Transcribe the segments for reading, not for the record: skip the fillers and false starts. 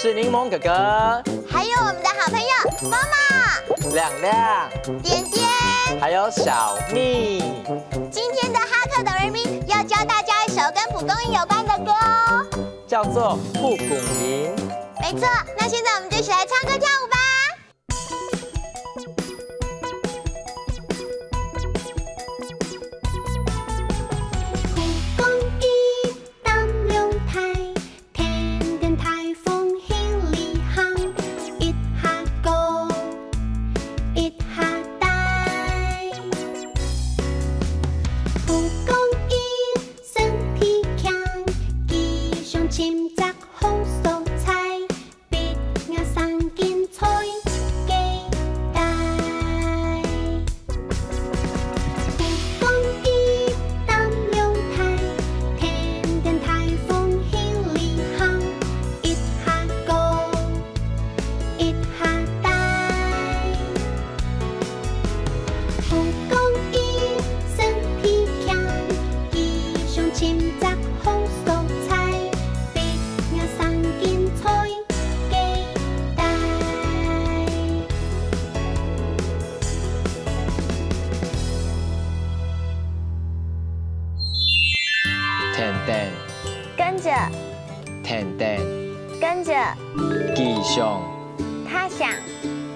是柠檬哥哥，还有我们的好朋友妈妈、亮亮、点点，还有小蜜。今天的哈克哆瑞咪要教大家一首跟蒲公英有关的歌哦，叫做《蒲公英》。没错，那现在我们就一起来唱歌跳舞吧。甜甜跟着，甜甜，跟着，吉祥他想，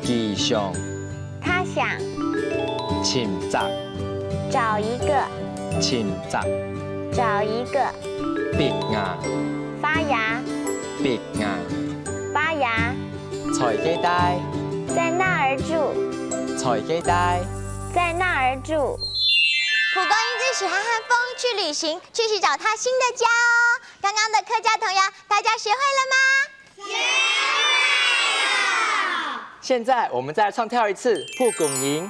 吉祥，他想，침작找一个，침작找一个，ปิดงา 发芽， ปิดงา 发芽， ถอยใกล้ได้ 在那儿住， ถอยใกล้ได้ 在那儿住。蒲公英最喜欢和风去旅行，去寻找它新的家哦。刚刚的客家童谣，大家学会了吗？学会了。现在我们再来唱跳一次《蒲公英》。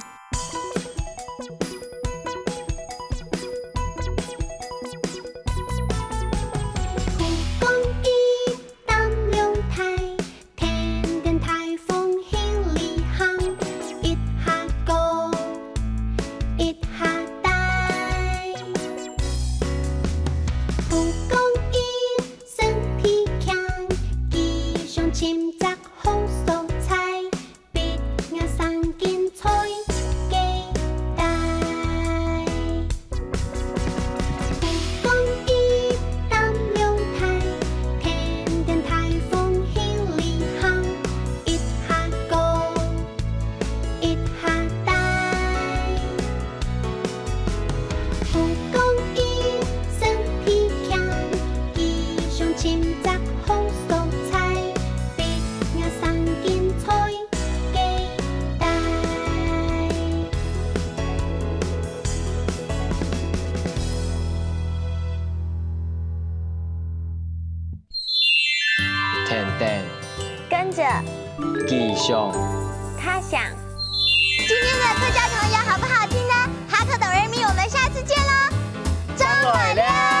甜甜跟着，吉祥，他想。今天的客家童谣好不好听呢？哈克哆瑞咪，我们下次见喽！张伟亮。